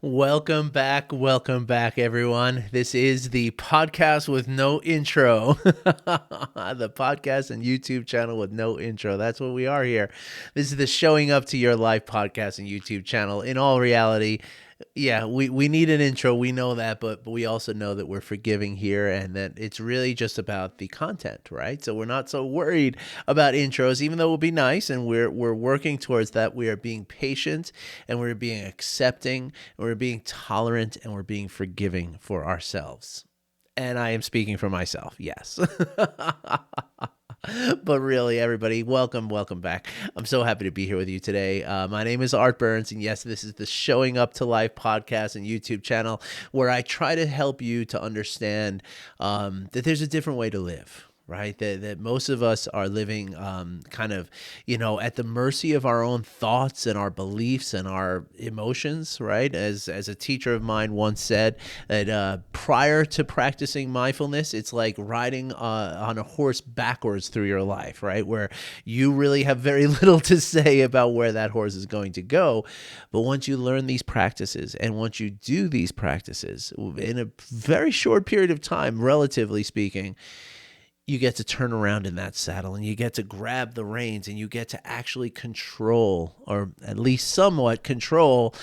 Welcome back, everyone. This is the podcast with no intro. The podcast and YouTube channel with no intro. That's what we are here. This is the Showing Up to Your Life podcast and YouTube channel. In all reality, yeah, we need an intro. We know that, but we also know that we're forgiving here and that it's really just about the content, right? So we're not so worried about intros, even though it would be nice, and we're working towards that. We are being patient, and we're being accepting, and we're being tolerant, and we're being forgiving for ourselves. And I am speaking for myself, yes. But really, everybody, welcome back. I'm so happy to be here with you today. My name is Art Burns, and yes, this is the Showing Up to Life podcast and YouTube channel where I try to help you to understand that there's a different way to live. Right, that most of us are living kind of, at the mercy of our own thoughts and our beliefs and our emotions. Right, as a teacher of mine once said, that prior to practicing mindfulness, it's like riding on a horse backwards through your life. Right, where you really have very little to say about where that horse is going to go, but once you learn these practices and once you do these practices in a very short period of time, relatively speaking, you get to turn around in that saddle and you get to grab the reins and you get to actually control, or at least somewhat control,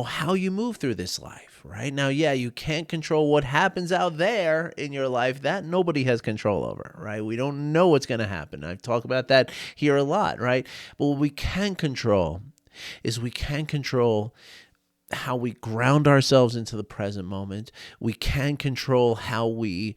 how you move through this life, right? Now, yeah, you can't control what happens out there in your life. That nobody has control over, right? We don't know what's going to happen. I've talked about that here a lot, right? But what we can control is we can control how we ground ourselves into the present moment. We can control how we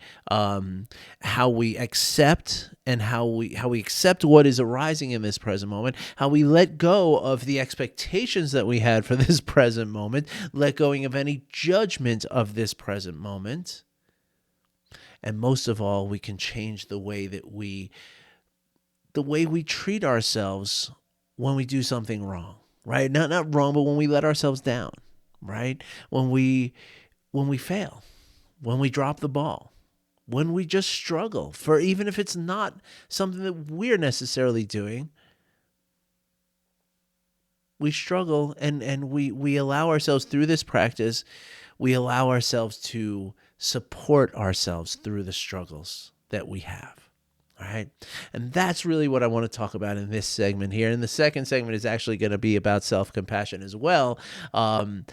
accept and how we accept what is arising in this present moment, how we let go of the expectations that we had for this present moment, let go of any judgment of this present moment. And most of all, we can change the way we treat ourselves when we do something wrong. Right? Not wrong, but when we let ourselves down, right? When we fail, when we drop the ball, when we just struggle for, even if it's not something that we're necessarily doing, we struggle and we allow ourselves through this practice, we allow ourselves to support ourselves through the struggles that we have. All right. And that's really what I want to talk about in this segment here. And the second segment is actually going to be about self-compassion as well. And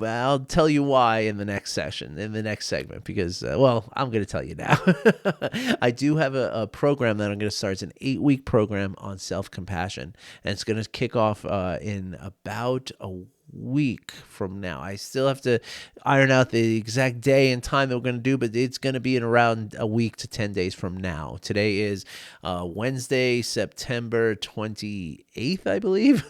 I'll tell you why in the next segment, because, I'm going to tell you now. I do have a program that I'm going to start. It's an 8-week program on self-compassion, and it's going to kick off in about a week from now. I still have to iron out the exact day and time that we're going to do, but it's going to be in around a week to 10 days from now. Today is Wednesday, September 28th, I believe.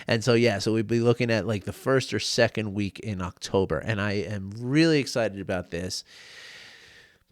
And so we'd be looking at like the first or second week in October. And I am really excited about this,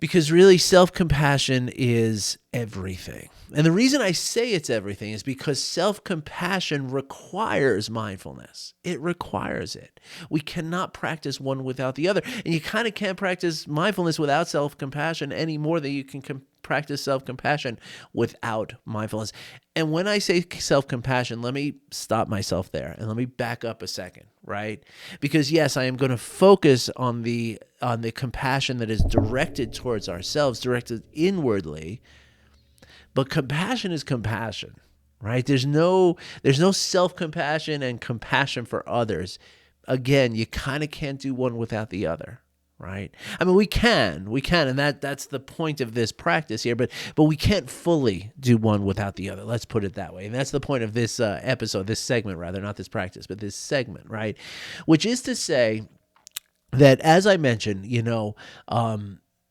because really self-compassion is everything. And the reason I say it's everything is because self-compassion requires mindfulness. It requires it. We cannot practice one without the other. And you kind of can't practice mindfulness without self-compassion any more than you can practice self-compassion without mindfulness. And when I say self-compassion, let me stop myself there and let me back up a second, right? Because yes, I am going to focus on the compassion that is directed towards ourselves, directed inwardly. But compassion is compassion, right? There's no self-compassion and compassion for others. Again, you kind of can't do one without the other, right? I mean, we can, and that's the point of this practice here, but we can't fully do one without the other. Let's put it that way. And that's the point of this episode, this segment rather, not this practice, but this segment, right? Which is to say that, as I mentioned,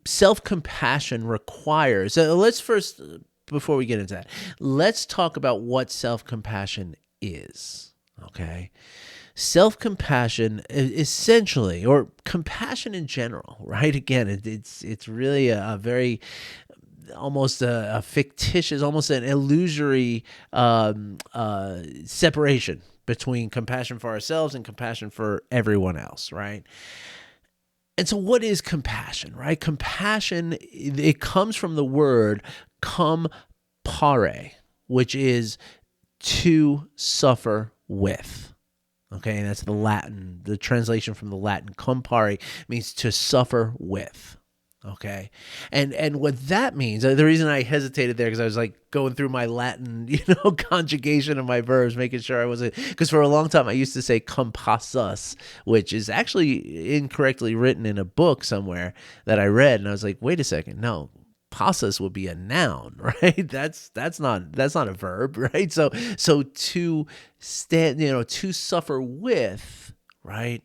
self-compassion requires, let's first, before we get into that, let's talk about what self-compassion is, okay? Self-compassion essentially, or compassion in general, right? Again, it's really a very, almost a fictitious, almost an illusory separation between compassion for ourselves and compassion for everyone else, right? And so what is compassion, right? Compassion, it comes from the word compare, which is to suffer with. Okay, and that's the translation from the Latin compare means to suffer with. Okay, and what that means, the reason I hesitated there because I was like going through my Latin, conjugation of my verbs, making sure I wasn't, because for a long time I used to say compassus, which is actually incorrectly written in a book somewhere that I read, and I was like, wait a second, no. Passus would be a noun, right? That's not a verb, right? So to stand, to suffer with, right?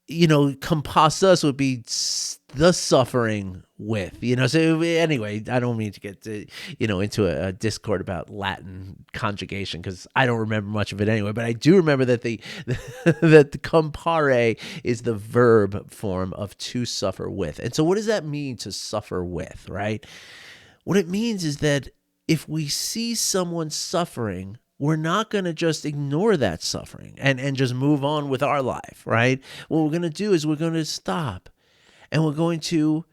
Compassus would be the suffering with, so anyway, I don't mean to get into a discord about Latin conjugation because I don't remember much of it anyway, but I do remember that that the compare is the verb form of to suffer with. And so what does that mean, to suffer with, right? What it means is that if we see someone suffering, we're not going to just ignore that suffering and just move on with our life, right? What we're going to do is we're going to stop and we're going to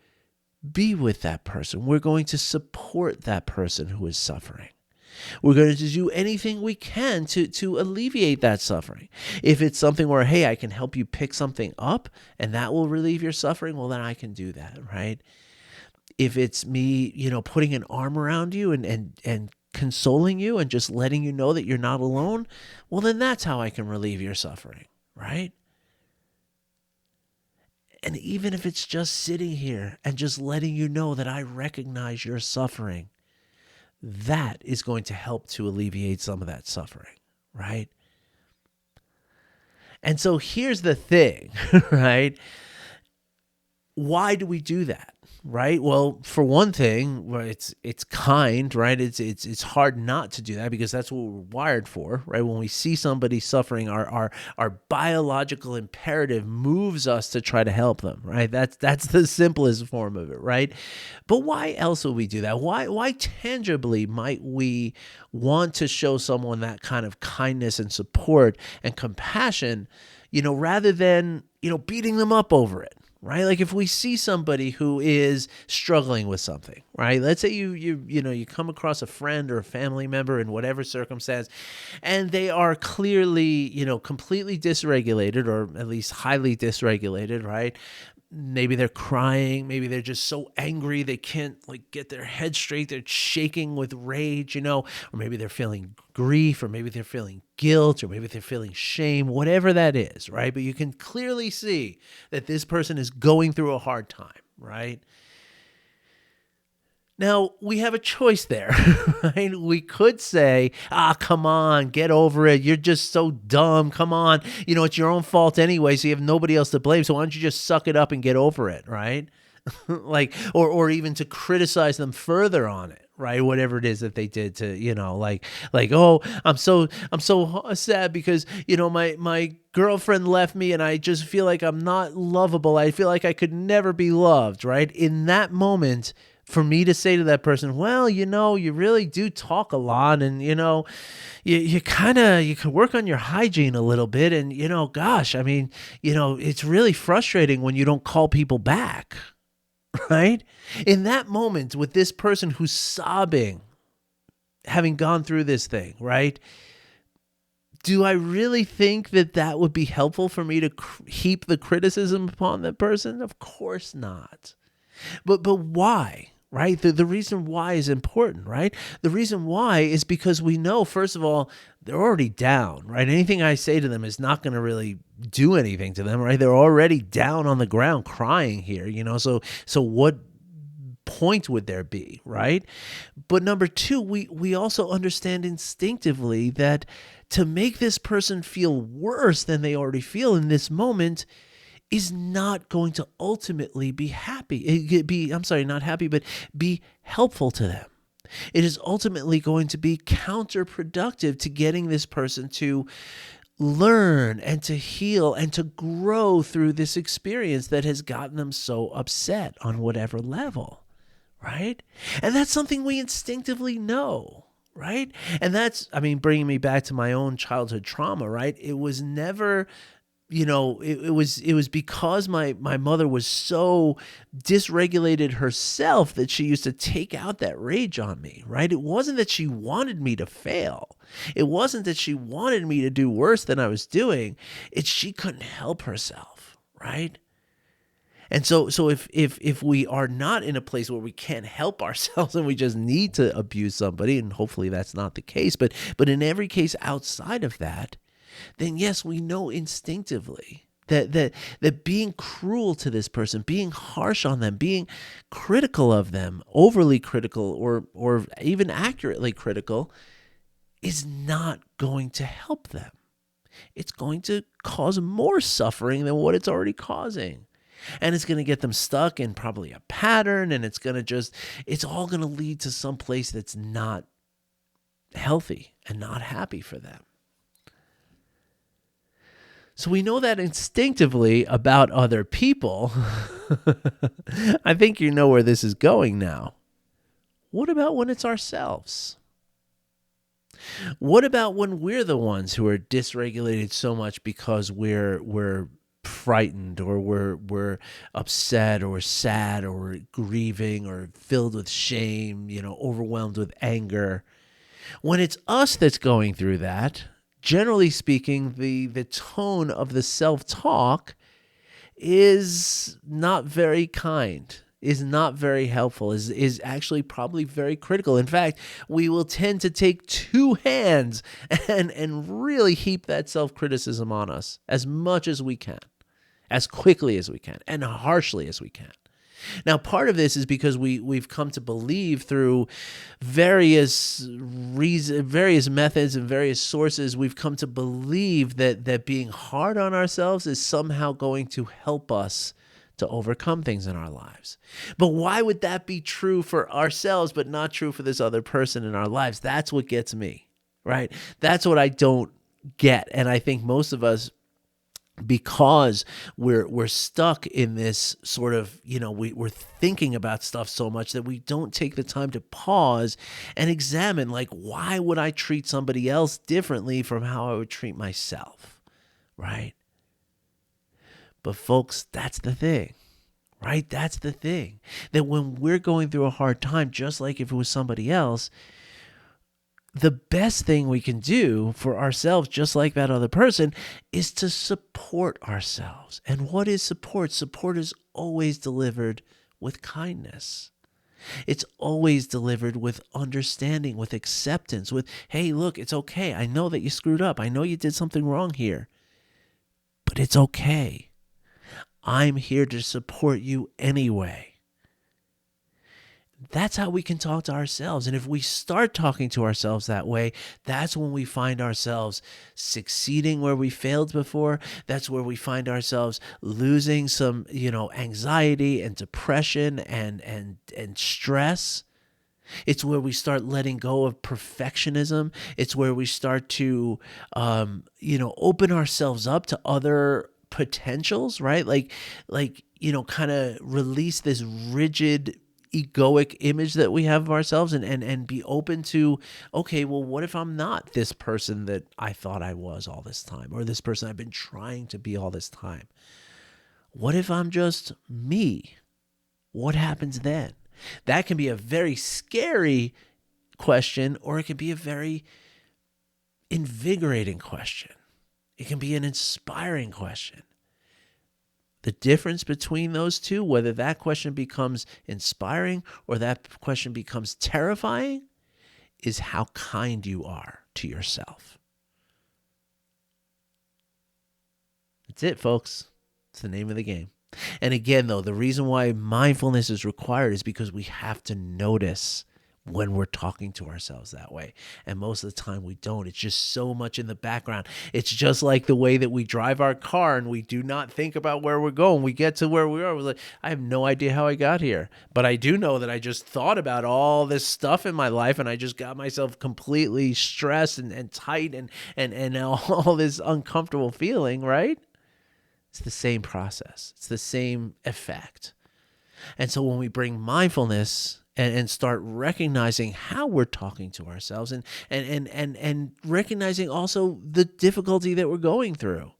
be with that person. We're going to support that person who is suffering. We're going to do anything we can to alleviate that suffering. If it's something where, hey, I can help you pick something up and that will relieve your suffering, well, then I can do that, right? If it's me, putting an arm around you and consoling you and just letting you know that you're not alone, well, then that's how I can relieve your suffering, right? And even if it's just sitting here and just letting you know that I recognize your suffering, that is going to help to alleviate some of that suffering, right? And so here's the thing, right? Why do we do that? Right. Well, for one thing, it's kind, right? It's hard not to do that because that's what we're wired for, right? When we see somebody suffering, our biological imperative moves us to try to help them, right? That's the simplest form of it, right? But why else would we do that? Why tangibly might we want to show someone that kind of kindness and support and compassion, rather than beating them up over it? Right? Like if we see somebody who is struggling with something, right? Let's say you come across a friend or a family member in whatever circumstance, and they are clearly, completely dysregulated, or at least highly dysregulated, right? Maybe they're crying. Maybe they're just so angry they can't get their head straight. They're shaking with rage, or maybe they're feeling grief, or maybe they're feeling guilt, or maybe they're feeling shame, whatever that is, right? But you can clearly see that this person is going through a hard time, right? Now, we have a choice there, right? We could say, come on, get over it. You're just so dumb. Come on. It's your own fault anyway, so you have nobody else to blame. So why don't you just suck it up and get over it, right? or even to criticize them further on it, right? Whatever it is that they did to, oh, I'm so sad because, my girlfriend left me and I just feel like I'm not lovable. I feel like I could never be loved, right? In that moment, for me to say to that person, well, you really do talk a lot, and you could work on your hygiene a little bit, and gosh, I mean, it's really frustrating when you don't call people back, right? In that moment with this person who's sobbing, having gone through this thing, right? Do I really think that would be helpful for me to heap the criticism upon that person? Of course not. But why? Right? The reason why is important, right? The reason why is because we know, first of all, they're already down, right? Anything I say to them is not going to really do anything to them, right? They're already down on the ground crying here, so what point would there be, right? But number two, we also understand instinctively that to make this person feel worse than they already feel in this moment is not going to ultimately be not happy, but be helpful to them. It is ultimately going to be counterproductive to getting this person to learn and to heal and to grow through this experience that has gotten them so upset on whatever level, right? And that's something we instinctively know, right? And that's, bringing me back to my own childhood trauma, right? It was never it was because my mother was so dysregulated herself that she used to take out that rage on me, right? It wasn't that she wanted me to fail. It wasn't that she wanted me to do worse than I was doing. It's she couldn't help herself, right? And so if we are not in a place where we can't help ourselves and we just need to abuse somebody, and hopefully that's not the case, but in every case outside of that, then yes, we know instinctively that being cruel to this person, being harsh on them, being critical of them, overly critical or even accurately critical, is not going to help them. It's going to cause more suffering than what it's already causing. And it's going to get them stuck in probably a pattern, and it's all going to lead to some place that's not healthy and not happy for them. So we know that instinctively about other people. I think you know where this is going now. What about when it's ourselves? What about when we're the ones who are dysregulated so much because we're frightened, or we're upset, or we're sad, or we're grieving, or filled with shame, overwhelmed with anger? When it's us that's going through that, generally speaking, the tone of the self-talk is not very kind, is not very helpful, is actually probably very critical. In fact, we will tend to take two hands and really heap that self-criticism on us as much as we can, as quickly as we can, and harshly as we can. Now, part of this is because we've come to believe through various methods and various sources, we've come to believe that being hard on ourselves is somehow going to help us to overcome things in our lives. But why would that be true for ourselves but not true for this other person in our lives? That's what gets me, right? That's what I don't get. And I think most of us, because we're stuck in this sort of, we're thinking about stuff so much that we don't take the time to pause and examine, like, why would I treat somebody else differently from how I would treat myself, right? But folks, that's the thing, right? That's the thing, that when we're going through a hard time, just like if it was somebody else, the best thing we can do for ourselves, just like that other person, is to support ourselves. And what is support? Support is always delivered with kindness. It's always delivered with understanding, with acceptance, with, hey, look, it's okay. I know that you screwed up. I know you did something wrong here, but it's okay. I'm here to support you anyway. That's how we can talk to ourselves. And if we start talking to ourselves that way, that's when we find ourselves succeeding where we failed before. That's where we find ourselves losing some, anxiety and depression and stress. It's where we start letting go of perfectionism. It's where we start to, open ourselves up to other potentials, right? Like, kind of release this rigid egoic image that we have of ourselves and be open to, okay, well, what if I'm not this person that I thought I was all this time, or this person I've been trying to be all this time? What if I'm just me? What happens then? That can be a very scary question, or it can be a very invigorating question. It can be an inspiring question. The difference between those two, whether that question becomes inspiring or that question becomes terrifying, is how kind you are to yourself. That's it, folks. It's the name of the game. And again, though, the reason why mindfulness is required is because we have to notice when we're talking to ourselves that way. And most of the time we don't. It's just so much in the background. It's just like the way that we drive our car and we do not think about where we're going. We get to where we are. We're like, I have no idea how I got here. But I do know that I just thought about all this stuff in my life and I just got myself completely stressed and tight and all this uncomfortable feeling, right? It's the same process. It's the same effect. And so when we bring mindfulness and start recognizing how we're talking to ourselves and recognizing also the difficulty that we're going through,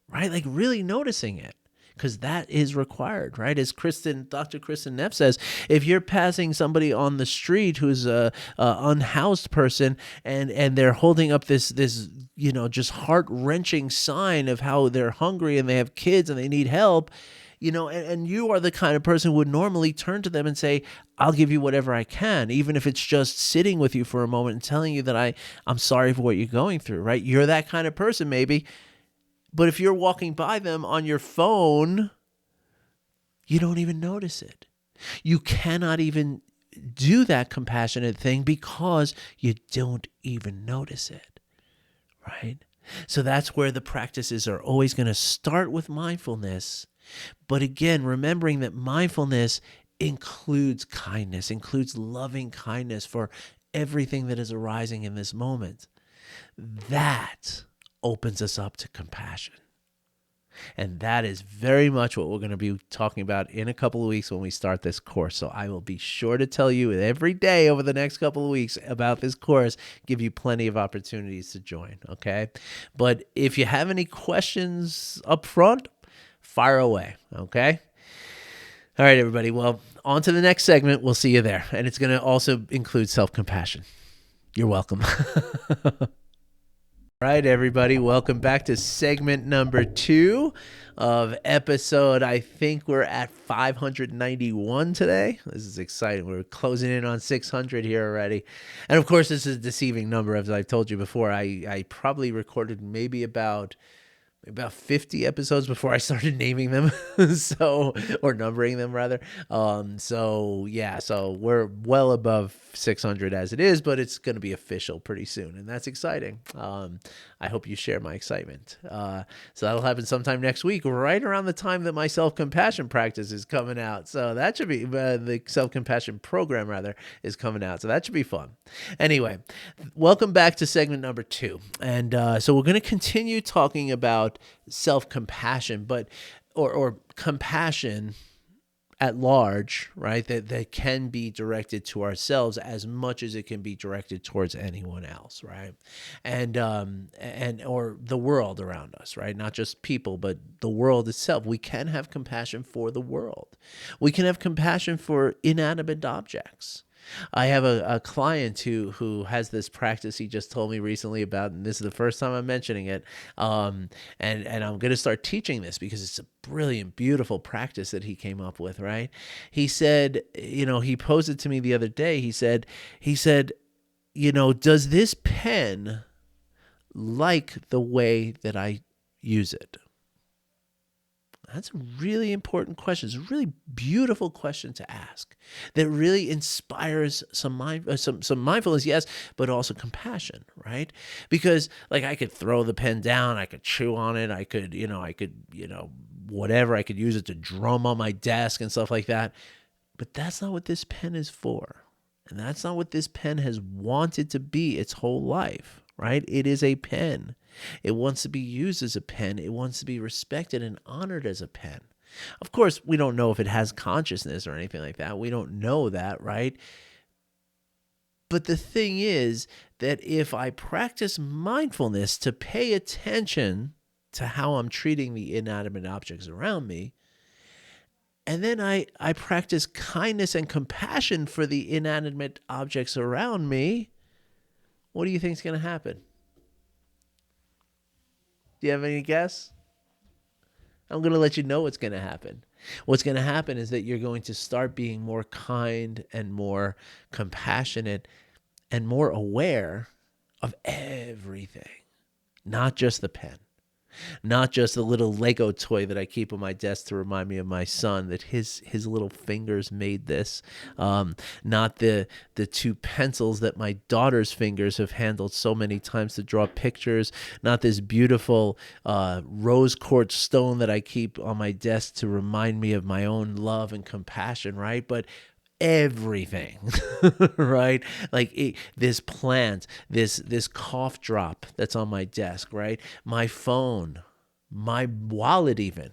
right? Like really noticing it. Because that is required, right? As Dr. Kristen Neff says, if you're passing somebody on the street who's a unhoused person, and they're holding up this just heart wrenching sign of how they're hungry and they have kids and they need help, and you are the kind of person who would normally turn to them and say, I'll give you whatever I can, even if it's just sitting with you for a moment and telling you that I'm sorry for what you're going through, right? You're that kind of person, maybe. But if you're walking by them on your phone, you don't even notice it. You cannot even do that compassionate thing because you don't even notice it, right? So that's where the practices are always going to start with mindfulness. But again, remembering that mindfulness includes kindness, includes loving kindness for everything that is arising in this moment. That opens us up to compassion. And that is very much what we're going to be talking about in a couple of weeks when we start this course. So I will be sure to tell you every day over the next couple of weeks about this course, give you plenty of opportunities to join, okay? But if you have any questions up front, fire away, okay? All right, everybody. Well, on to the next segment. We'll see you there. And it's going to also include self-compassion. You're welcome. All right, everybody, welcome back to segment number 2 of episode, I think we're at 591 today. This is exciting. We're closing in on 600 here already. And of course, this is a deceiving number. As I've told you before, I probably recorded maybe about 50 episodes before I started naming them, or numbering them rather. So we're well above 600 as it is, but it's going to be official pretty soon, and that's exciting. I hope you share my excitement. So that'll happen sometime next week, right around the time that my self-compassion practice is coming out. So that should be the self-compassion program rather is coming out. So that should be fun. Anyway, welcome back to segment number 2, and so we're going to continue talking about self-compassion, but or compassion at large, right? That can be directed to ourselves as much as it can be directed towards anyone else, right? And or the world around us, right? Not just people, but the world itself. We can have compassion for the world. We can have compassion for inanimate objects. I have a client who has this practice he just told me recently about, and this is the first time I'm mentioning it. And I'm going to start teaching this because it's a brilliant, beautiful practice that he came up with, right? He said, he posed it to me the other day. He said, does this pen like the way that I use it? That's a really important question. It's a really beautiful question to ask that really inspires some mindfulness, yes, but also compassion, right? Because I could throw the pen down, I could chew on it, I could whatever, I could use it to drum on my desk and stuff like that. But that's not what this pen is for. And that's not what this pen has wanted to be its whole life, right? It is a pen. It wants to be used as a pen. It wants to be respected and honored as a pen. Of course, we don't know if it has consciousness or anything like that. We don't know that, right? But the thing is that if I practice mindfulness to pay attention to how I'm treating the inanimate objects around me, and then I practice kindness and compassion for the inanimate objects around me, what do you think is going to happen? Do you have any guess? I'm going to let you know what's going to happen. What's going to happen is that you're going to start being more kind and more compassionate and more aware of everything, not just the pen. Not just the little Lego toy that I keep on my desk to remind me of my son, that his little fingers made this. Not the 2 pencils that my daughter's fingers have handled so many times to draw pictures. Not this beautiful rose quartz stone that I keep on my desk to remind me of my own love and compassion, right? But everything, right? This plant, this cough drop that's on my desk, right? My phone, my wallet, even,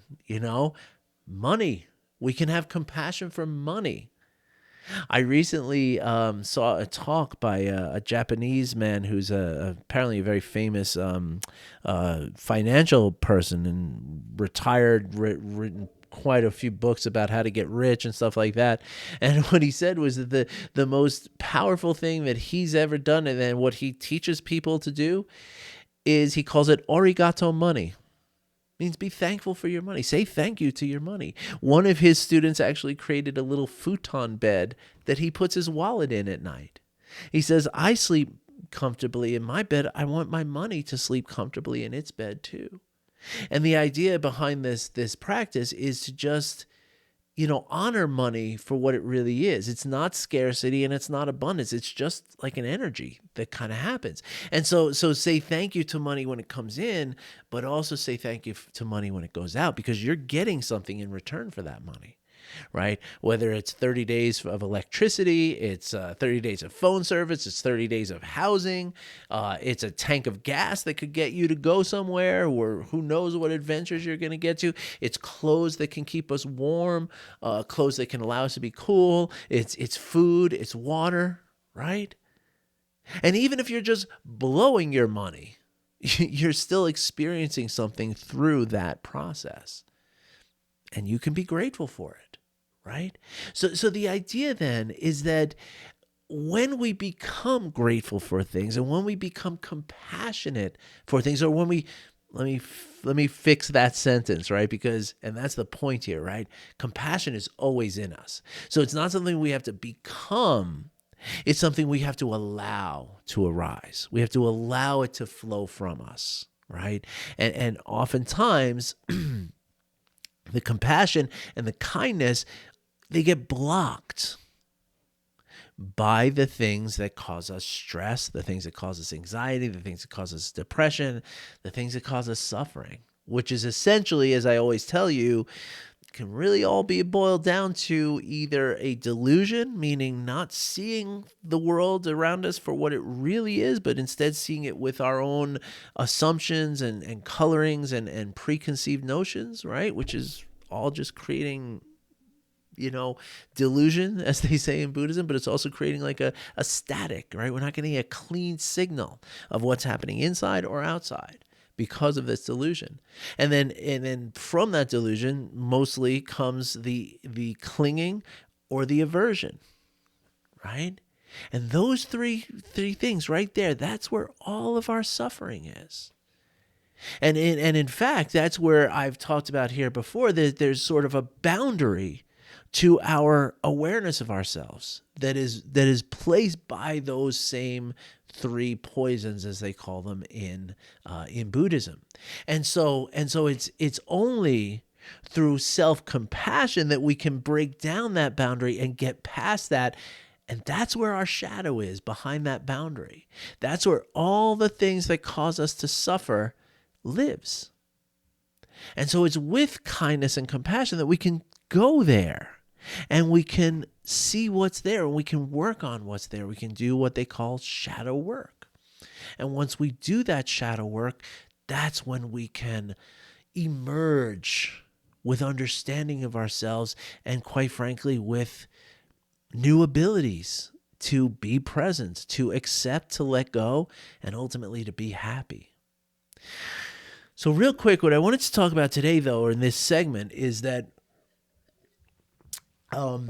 money. We can have compassion for money. I recently saw a talk by a Japanese man who's apparently a very famous financial person and retired, written quite a few books about how to get rich and stuff like that. And what he said was that the most powerful thing that he's ever done, and then what he teaches people to do, is he calls it arigato money. Means be thankful for your money. Say thank you to your money. One of his students actually created a little futon bed that he puts his wallet in at night. He says, I sleep comfortably in my bed. I want my money to sleep comfortably in its bed too. And the idea behind this practice is to just, honor money for what it really is. It's not scarcity and it's not abundance. It's just like an energy that kind of happens. And so say thank you to money when it comes in, but also say thank you to money when it goes out, because you're getting something in return for that money. Right? Whether it's 30 days of electricity, it's 30 days of phone service, it's 30 days of housing, it's a tank of gas that could get you to go somewhere, or who knows what adventures you're going to get to. It's clothes that can keep us warm, clothes that can allow us to be cool. It's food, it's water, right? And even if you're just blowing your money, you're still experiencing something through that process. And you can be grateful for it, right? So the idea then is that when we become grateful for things, and when we become compassionate for things, or when we let me fix that sentence, right? Because, and that's the point here, right? Compassion is always in us. So it's not something we have to become. It's something we have to allow to arise. We have to allow it to flow from us, right? And oftentimes the compassion and the kindness, they get blocked by the things that cause us stress, the things that cause us anxiety, the things that cause us depression, the things that cause us suffering, which is essentially, as I always tell you, can really all be boiled down to either a delusion, meaning not seeing the world around us for what it really is, but instead seeing it with our own assumptions and colorings and preconceived notions, right? Which is all just creating, delusion, as they say in Buddhism, but it's also creating like a static, right? We're not getting a clean signal of what's happening inside or outside because of this delusion. And then from that delusion mostly comes the clinging or the aversion, right? And those three things right there, that's where all of our suffering is. And in fact, that's where I've talked about here before that there's sort of a boundary to our awareness of ourselves that is placed by those same three poisons, as they call them in Buddhism. And so it's only through self-compassion that we can break down that boundary and get past that. And that's where our shadow is, behind that boundary. That's where all the things that cause us to suffer lives. And so it's with kindness and compassion that we can go there. And we can see what's there, and we can work on what's there. We can do what they call shadow work. And once we do that shadow work, that's when we can emerge with understanding of ourselves and, quite frankly, with new abilities to be present, to accept, to let go, and ultimately to be happy. So real quick, what I wanted to talk about today, though, or in this segment, is that a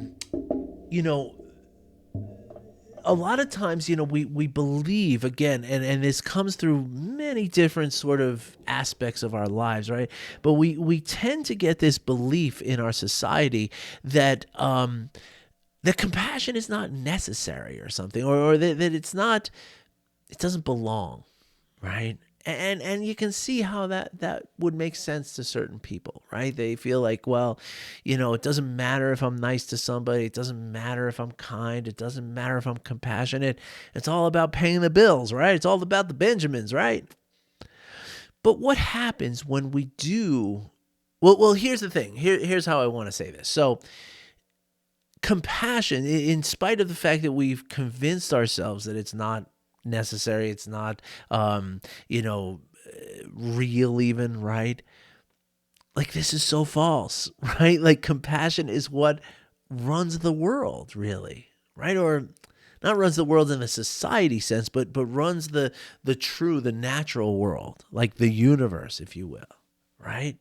lot of times, we believe, again, and this comes through many different sort of aspects of our lives, right? But we tend to get this belief in our society that that compassion is not necessary or something, or that it doesn't belong, right? And you can see how that would make sense to certain people, right? They feel like, well, it doesn't matter if I'm nice to somebody. It doesn't matter if I'm kind. It doesn't matter if I'm compassionate. It's all about paying the bills, right? It's all about the Benjamins, right? But what happens when we do? Well, here's the thing. Here's how I want to say this. So compassion, in spite of the fact that we've convinced ourselves that it's not necessary, it's not real even, right? Like, this is so false, right? Like, compassion is what runs the world, really, right? Or not runs the world in a society sense, but runs the the natural world, like the universe, if you will, right?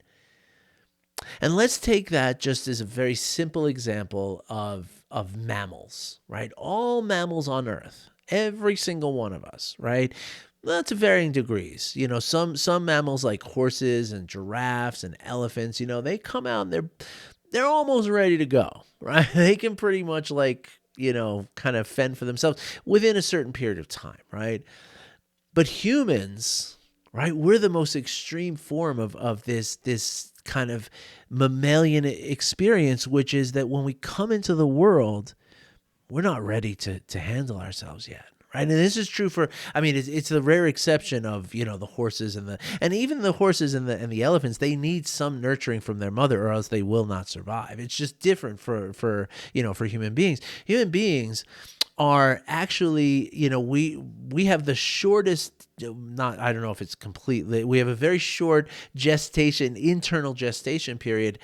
And let's take that just as a very simple example of mammals, right? All mammals on Earth, every single one of us, right? Well, to varying degrees. Some mammals like horses and giraffes and elephants, they come out and they're almost ready to go, right? They can pretty much kind of fend for themselves within a certain period of time, right? But humans, right? We're the most extreme form of this kind of mammalian experience, which is that when we come into the world, we're not ready to handle ourselves yet. Right. And this is true it's the rare exception of, the horses and even the horses and the elephants. They need some nurturing from their mother or else they will not survive. It's just different for human beings. Human beings are actually, we have the shortest, I don't know if it's completely, we have a very short internal gestation period.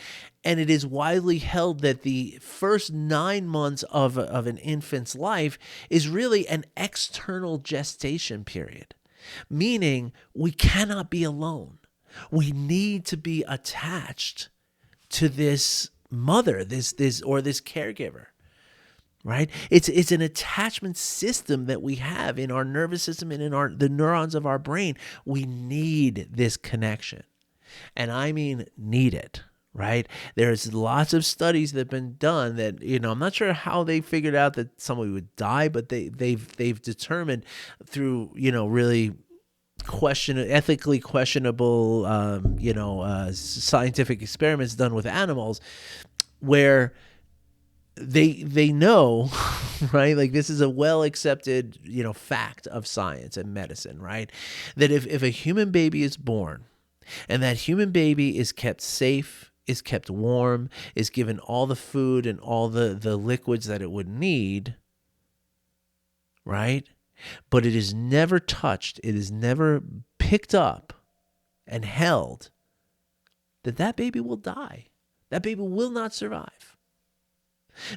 And it is widely held that the first 9 months of an infant's life is really an external gestation period, meaning we cannot be alone. We need to be attached to this mother, this caregiver. Right? It's an attachment system that we have in our nervous system and in the neurons of our brain. We need this connection. And I mean need it, right? There's lots of studies that have been done that, I'm not sure how they figured out that somebody would die, but they've determined through, really ethically questionable, scientific experiments done with animals where they know, right? Like this is a well accepted, fact of science and medicine, right? That if a human baby is born and that human baby is kept safe, is kept warm, is given all the food and all the liquids that it would need, right? But it is never touched, it is never picked up and held, that baby will die. That baby will not survive.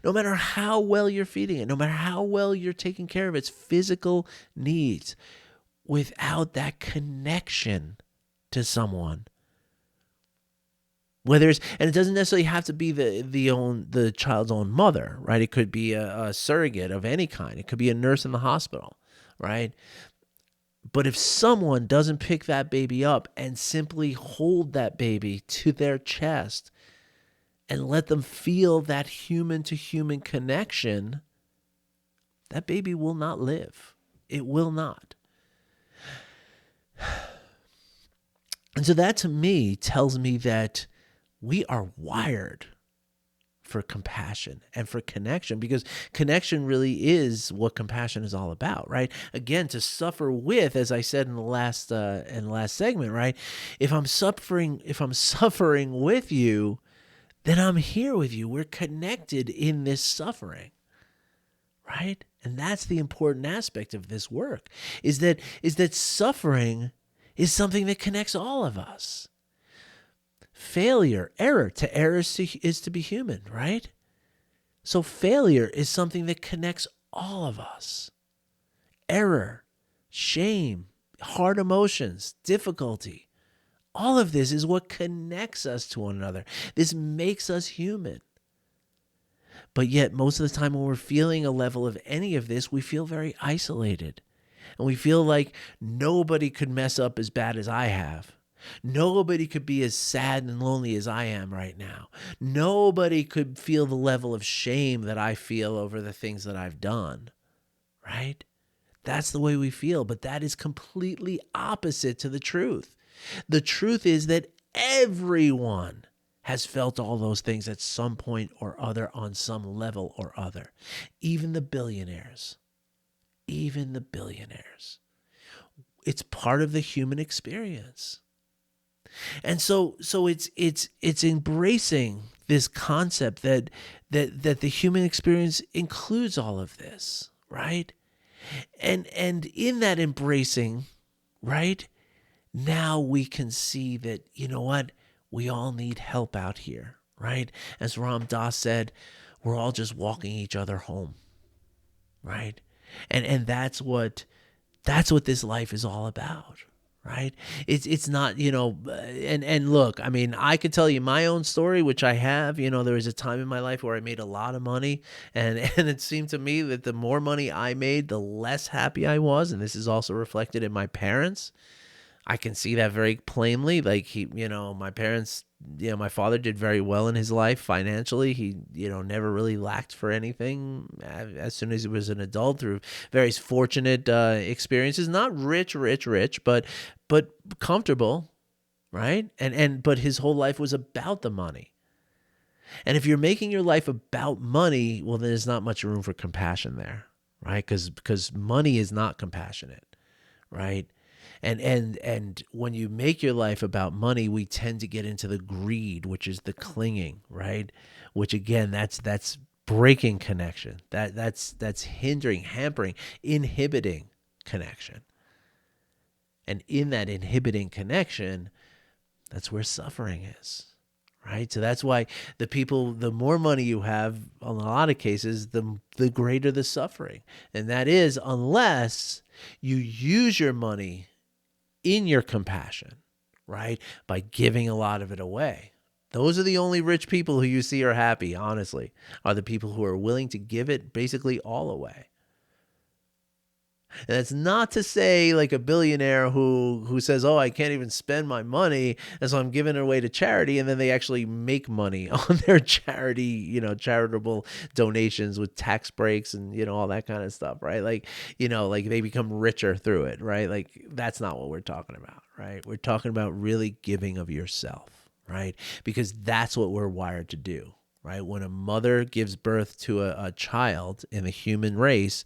No matter how well you're feeding it, no matter how well you're taking care of its physical needs, without that connection to someone, and it doesn't necessarily have to be the child's own mother, right? It could be a surrogate of any kind. It could be a nurse in the hospital, right? But if someone doesn't pick that baby up and simply hold that baby to their chest and let them feel that human-to-human connection, that baby will not live. It will not. And so that to me tells me that we are wired for compassion and for connection, because connection really is what compassion is all about, right? Again, to suffer with, as I said in the last segment, right? If I'm suffering with you, then I'm here with you. We're connected in this suffering, right? And that's the important aspect of this work, is that suffering is something that connects all of us. Failure, error, to err is to be human, right? So failure is something that connects all of us. Error, shame, hard emotions, difficulty, all of this is what connects us to one another. This makes us human. But yet, most of the time when we're feeling a level of any of this, we feel very isolated. And we feel like nobody could mess up as bad as I have. Nobody could be as sad and lonely as I am right now. Nobody could feel the level of shame that I feel over the things that I've done, right? That's the way we feel, but that is completely opposite to the truth. The truth is that everyone has felt all those things at some point or other on some level or other. Even the billionaires. It's part of the human experience. And so it's embracing this concept that the human experience includes all of this, right? And in that embracing, right, now we can see that, you know what, we all need help out here, right? As Ram Dass said, We're all just walking each other home, right? And that's what this life is all about, right? It's not, and look, I mean, I could tell you my own story, which I have. There was a time in my life where I made a lot of money, and and it seemed to me that the more money I made, the less happy I was, and this is also reflected in my parents. I can see that very plainly. Like my parents, my father did very well in his life financially. He, never really lacked for anything as soon as he was an adult through various fortunate experiences. Not rich, rich, rich, but comfortable, right? But his whole life was about the money. And if you're making your life about money, well, then there's not much room for compassion there, right? Because money is not compassionate, right? And when you make your life about money, we tend to get into the greed, which is the clinging, right? Which again, that's breaking connection. That's hindering, hampering, inhibiting connection. And in that inhibiting connection, that's where suffering is. Right. So that's why the more money you have, in a lot of cases, the greater the suffering. And that is unless you use your money in your compassion, right? By giving a lot of it away. Those are the only rich people who you see are happy, honestly, are the people who are willing to give it basically all away. And that's not to say like a billionaire who says, "Oh, I can't even spend my money, and so I'm giving it away to charity," and then they actually make money on their charity, charitable donations with tax breaks and all that kind of stuff, right? Like, like they become richer through it, right? Like that's not what we're talking about, right? We're talking about really giving of yourself, right? Because that's what we're wired to do, right? When a mother gives birth to a child in the human race,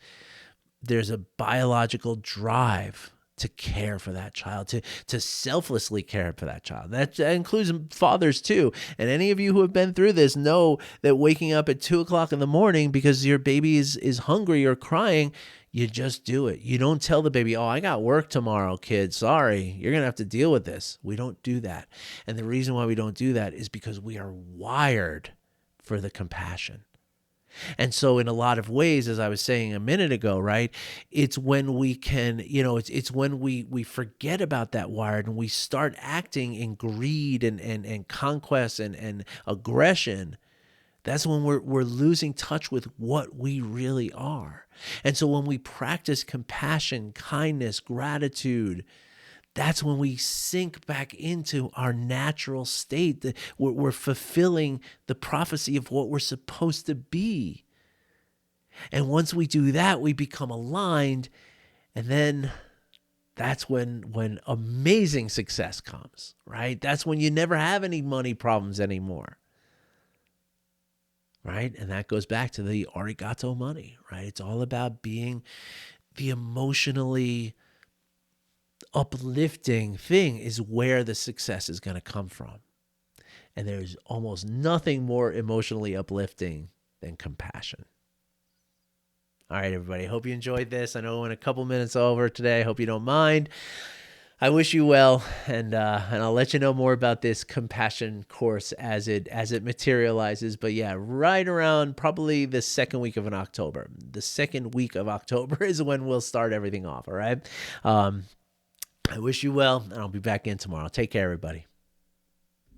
there's a biological drive to care for that child, to selflessly care for that child. That includes fathers too. And any of you who have been through this know that waking up at 2:00 in the morning because your baby is hungry or crying, you just do it. You don't tell the baby, "Oh, I got work tomorrow, kid. Sorry, you're going to have to deal with this." We don't do that. And the reason why we don't do that is because we are wired for the compassion. And so in a lot of ways, as I was saying a minute ago, right, it's when we can, it's when we forget about that wired and we start acting in greed and conquest and aggression. That's when we're losing touch with what we really are. And so when we practice compassion, kindness, gratitude, that's when we sink back into our natural state. We're fulfilling the prophecy of what we're supposed to be. And once we do that, we become aligned. And then that's when amazing success comes, right? That's when you never have any money problems anymore, right? And that goes back to the arigato money, right? It's all about being the emotionally uplifting thing is where the success is going to come from. And there's almost nothing more emotionally uplifting than compassion. All right, everybody. Hope you enjoyed this. I know we went a couple minutes over today. I hope you don't mind. I wish you well, and I'll let you know more about this compassion course as it materializes. But yeah, right around probably the second week of October. The second week of October is when we'll start everything off. All right. I wish you well, and I'll be back in tomorrow. Take care, everybody.